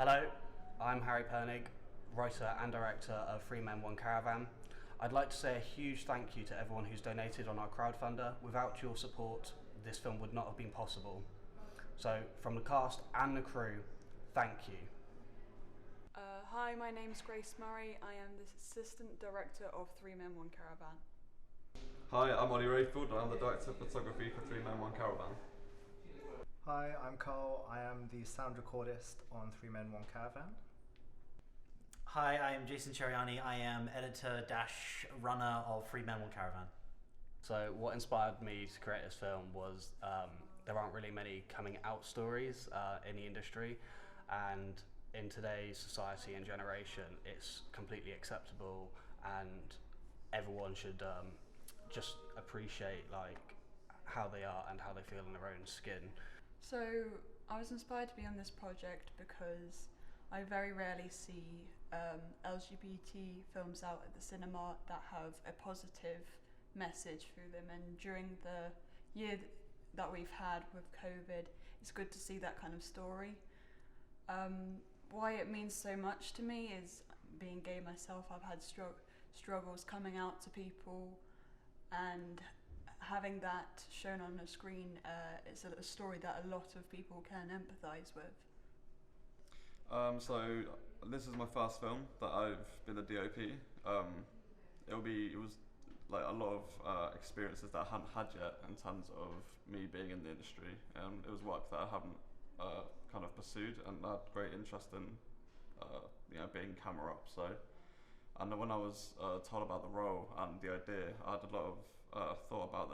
Hello, I'm Harry Pernig, writer and director of Three Men One Caravan. I'd like to say a huge thank you to everyone who's donated on our crowdfunder. Without your support, this film would not have been possible. So, from the cast and the crew, thank you. Hi, my name's Grace Murray. I am the assistant director of Three Men One Caravan. Hi, I'm Ollie Rayfield and I'm the director of photography for Three Men One Caravan. Hi, I'm Carl. I am the sound recordist on Three Men One Caravan. Hi, I am Jason Cheriani. I am editor-runner of Three Men One Caravan. So what inspired me to create this film was there aren't really many coming out stories in the industry, and in today's society and generation it's completely acceptable and everyone should just appreciate like how they are and how they feel in their own skin. So I was inspired to be on this project because I very rarely see LGBT films out at the cinema that have a positive message through them, and during the year that we've had with COVID, it's good to see that kind of story. Why it means so much to me is being gay myself. I've had struggles coming out to people, and having that shown on a screen is a story that a lot of people can empathise with. So this is my first film that I've been a DOP. It was like a lot of experiences that I hadn't had yet in terms of me being in the industry. It was work that I haven't kind of pursued, and I had great interest in being camera up. So, and when I was told about the role and the idea, I had a lot of thought about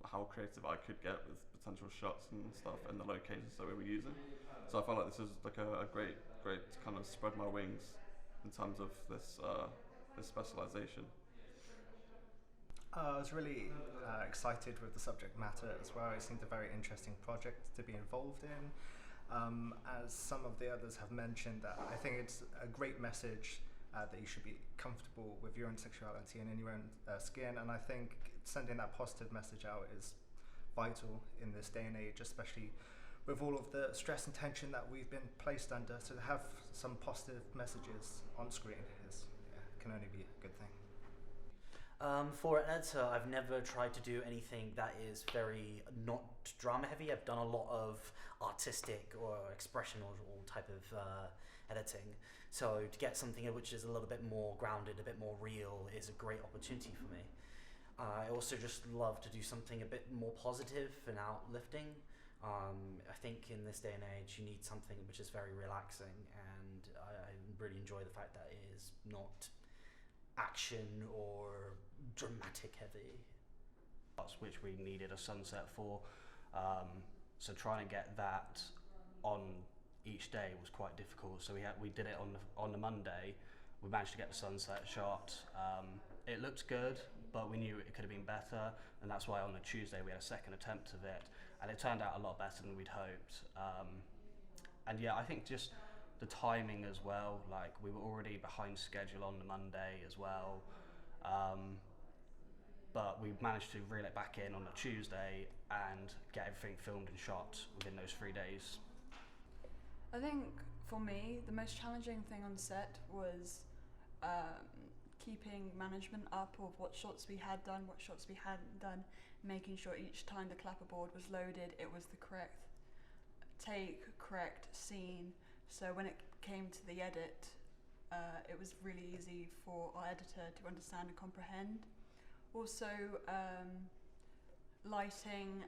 how creative I could get with potential shots and stuff and the locations that we were using. So I felt like this is like a great to kind of spread my wings in terms of this specialisation. I was really excited with the subject matter as well. It seemed a very interesting project to be involved in. As some of the others have mentioned, I think it's a great message that you should be comfortable with your own sexuality and in your own skin, and I think sending that positive message out is vital in this day and age, especially with all of the stress and tension that we've been placed under. So to have some positive messages on screen can only be a good thing. For an editor, I've never tried to do anything that is very not drama heavy. I've done a lot of artistic or expressional type of editing. So to get something which is a little bit more grounded, a bit more real, is a great opportunity for me. I also just love to do something a bit more positive and uplifting. I think in this day and age you need something which is very relaxing, and I really enjoy the fact that it is not action or dramatic heavy. Which we needed a sunset for, so trying to get that on each day was quite difficult. So we did it on the Monday. We managed to get the sunset shot. It looked good, but we knew it could have been better, and that's why on the Tuesday we had a second attempt of it, and it turned out a lot better than we'd hoped. And yeah, I think just the timing as well, like we were already behind schedule on the Monday as well, but we managed to reel it back in on the Tuesday and get everything filmed and shot within those 3 days. I think for me the most challenging thing on set was keeping management up of what shots we had done, what shots we hadn't done, making sure each time the clapperboard was loaded it was the correct take, correct scene. So when it came to the edit, it was really easy for our editor to understand and comprehend. Also, lighting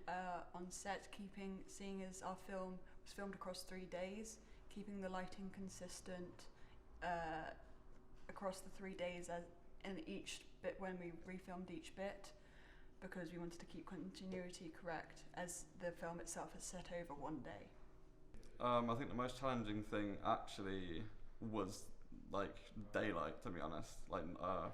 on set, seeing as our film was filmed across 3 days, keeping the lighting consistent across the 3 days in each bit when we refilmed each bit, because we wanted to keep continuity correct as the film itself is set over 1 day. I think the most challenging thing actually was like daylight, to be honest,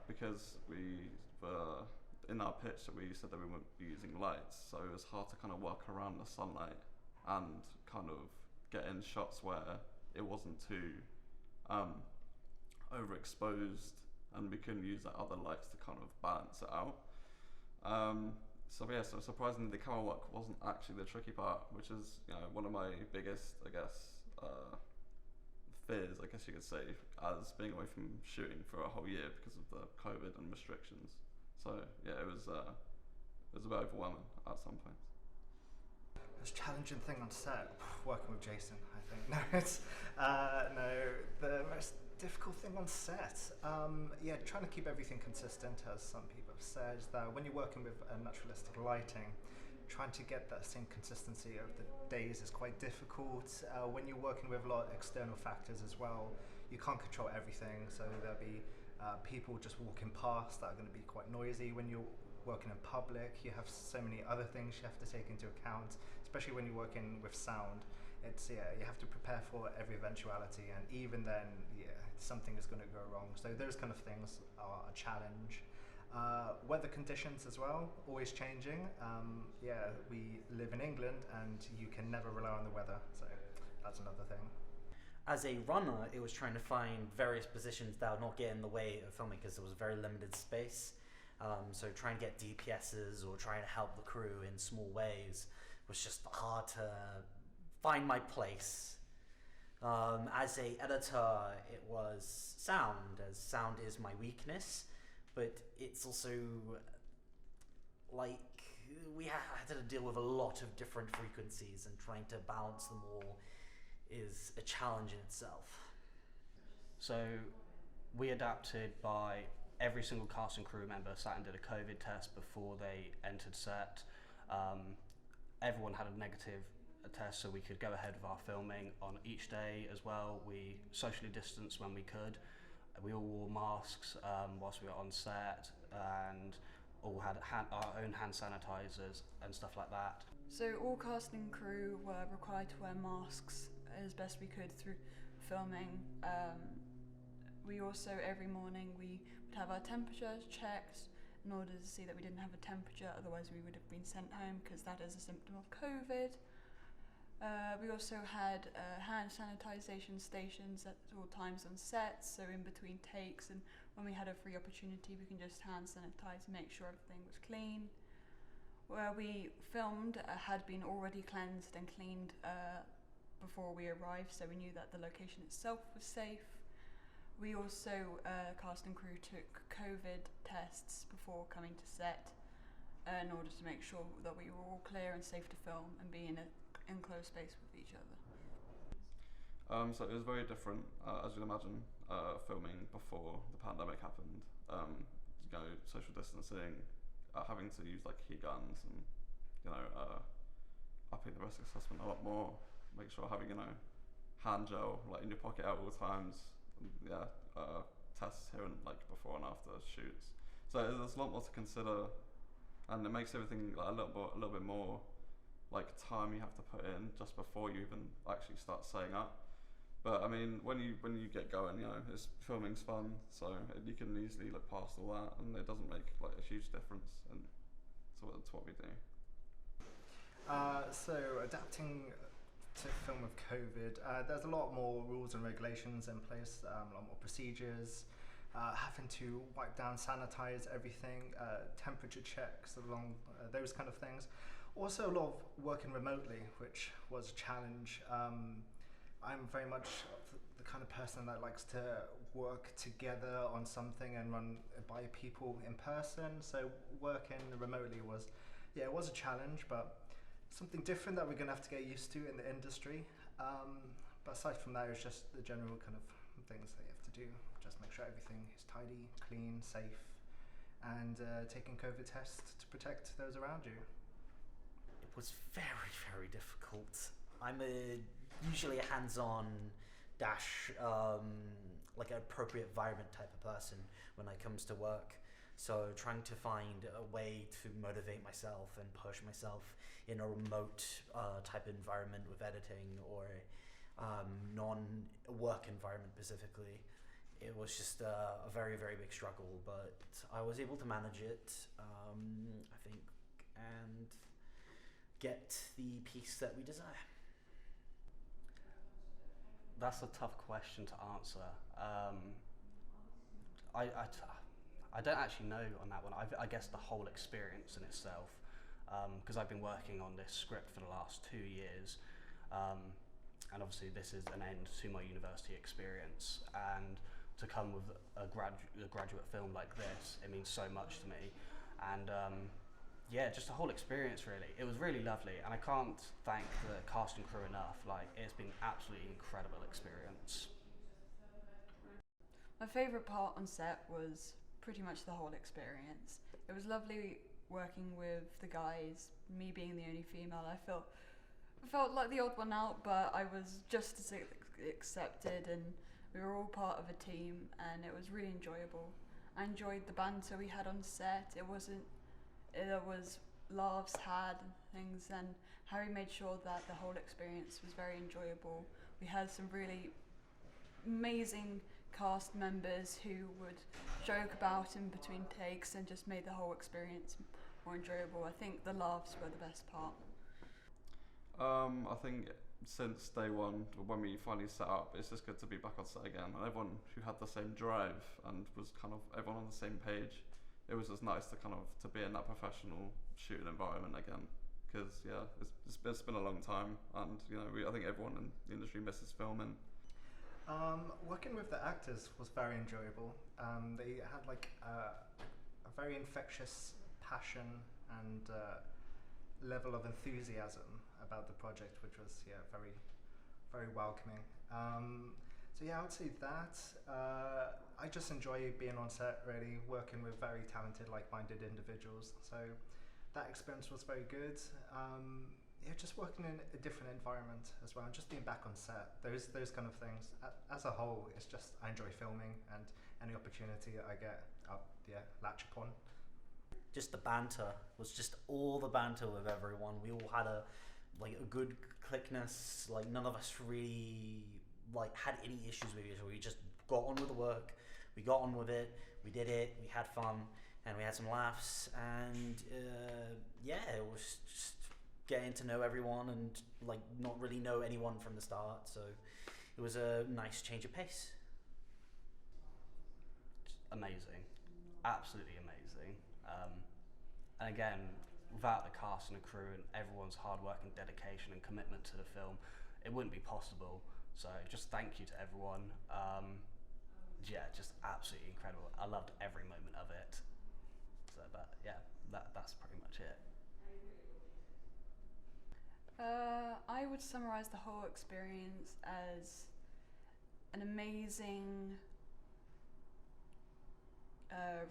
because we were in our pitch that we said that we wouldn't be using lights, so it was hard to kind of work around the sunlight and kind of get in shots where it wasn't too overexposed, and we couldn't use like other lights to kind of balance it out. So surprisingly the camera work wasn't actually the tricky part, which is one of my biggest, I guess, fears, I guess you could say, as being away from shooting for a whole year because of the COVID and restrictions. So yeah, it was a bit overwhelming at some points. Most challenging thing on set, working with Jason, I think. No, it's the most difficult thing on set. Trying to keep everything consistent, as some people have said, that when you're working with naturalistic lighting, trying to get that same consistency over the days is quite difficult. When you're working with a lot of external factors as well, you can't control everything, so there'll be people just walking past that are going to be quite noisy. When you're working in public, you have so many other things you have to take into account, especially when you're working with sound. You have to prepare for every eventuality, and even then, something is going to go wrong. So those kind of things are a challenge. Weather conditions as well, always changing. We live in England and you can never rely on the weather, so that's another thing. As a runner, it was trying to find various positions that would not get in the way of filming because there was very limited space. So trying to get DPSs or trying to help the crew in small ways was just hard to find my place. As a editor, it was sound, as sound is my weakness, but it's also like we had to deal with a lot of different frequencies, and trying to balance them all is a challenge in itself. So we adapted by every single cast and crew member sat and did a COVID test before they entered set. Everyone had a negative test, so we could go ahead with our filming on each day as well. We socially distanced when we could. We all wore masks whilst we were on set, and all had our own hand sanitizers and stuff like that. So all cast and crew were required to wear masks as best we could through filming. We also, every morning, we would have our temperatures checked in order to see that we didn't have a temperature, otherwise we would have been sent home because that is a symptom of COVID. We also had hand sanitization stations at all times on set, so in between takes and when we had a free opportunity we can just hand sanitize and make sure everything was clean. Where we filmed had been already cleansed and cleaned before we arrived, so we knew that the location itself was safe. We also, cast and crew, took COVID tests before coming to set in order to make sure that we were all clear and safe to film and be in an enclosed space with each other. So it was very different, as you'd imagine, filming before the pandemic happened. Social distancing, having to use like heat guns, and upping the risk assessment a lot more. Make sure having hand gel like in your pocket at all times. Tests here and like before and after shoots. So there's a lot more to consider, and it makes everything like a little bit more like time you have to put in just before you even actually start setting up. But I mean, when you get going, it's filming's fun, so you can easily look past all that, and it doesn't make like a huge difference. And so that's what we do. So adapting to film with COVID, there's a lot more rules and regulations in place, a lot more procedures, having to wipe down, sanitize everything, temperature checks along those kind of things. Also a lot of working remotely, which was a challenge. I'm very much the kind of person that likes to work together on something and run by people in person, so working remotely was a challenge, but something different that we're going to have to get used to in the industry. But aside from that, it's just the general kind of things that you have to do. Just make sure everything is tidy, clean, safe, and taking COVID tests to protect those around you. It was very, very difficult. I'm usually a hands-on dash, like an appropriate environment type of person when it comes to work. So trying to find a way to motivate myself and push myself in a remote type of environment with editing or non-work environment specifically, it was just a very, very big struggle, but I was able to manage it, I think, and get the piece that we desire. That's a tough question to answer. I don't actually know on that one. I guess the whole experience in itself, because I've been working on this script for the last 2 years. and obviously this is an end to my university experience, and to come with a graduate film like this, it means so much to me. And yeah, just the whole experience really. It was really lovely, and I can't thank the cast and crew enough. Like, it's been absolutely incredible experience. My favourite part on set was pretty much the whole experience. It was lovely working with the guys, me being the only female. I felt like the odd one out, but I was just as accepted, and we were all part of a team, and it was really enjoyable. I enjoyed the banter we had on set. There was laughs had and things, and Harry made sure that the whole experience was very enjoyable. We had some really amazing cast members who would joke about in between takes and just made the whole experience more enjoyable. I think the laughs were the best part. I think since day one, when we finally set up, it's just good to be back on set again. And everyone who had the same drive and was kind of everyone on the same page, it was just nice to to be in that professional shooting environment again. Because yeah, it's been a long time, and I think everyone in the industry misses filming. Working with the actors was very enjoyable. They had a very infectious passion and level of enthusiasm about the project, which was very, very welcoming. So yeah, I would say that. I just enjoy being on set, really, working with very talented, like-minded individuals. So that experience was very good. Just working in a different environment as well, and just being back on set. Those kind of things. As a whole, it's just I enjoy filming, and any opportunity I get, I'll latch upon. Just the banter was just all the banter with everyone. We all had a good clickness. Like, none of us really had any issues with each other. We just got on with the work. We got on with it. We did it. We had fun, and we had some laughs. And it was just getting to know everyone and not really know anyone from the start. So it was a nice change of pace. Amazing, absolutely amazing. And again, without the cast and the crew and everyone's hard work and dedication and commitment to the film, it wouldn't be possible. So just thank you to everyone. Just absolutely incredible. I loved every moment of it. So, but yeah, that's pretty much it. I would summarise the whole experience as an amazing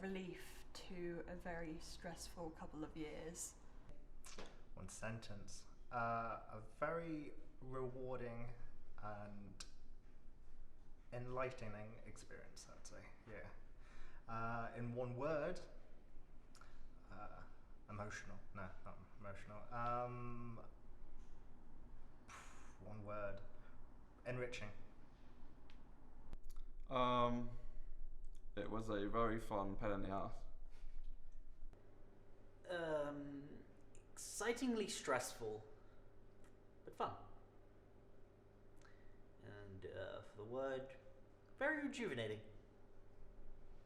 relief to a very stressful couple of years. One sentence. A very rewarding and enlightening experience, I'd say. Yeah. In one word, emotional. No, not emotional. One word. Enriching. It was a very fun pain in the ass. Excitingly stressful, but fun. And for the word, very rejuvenating.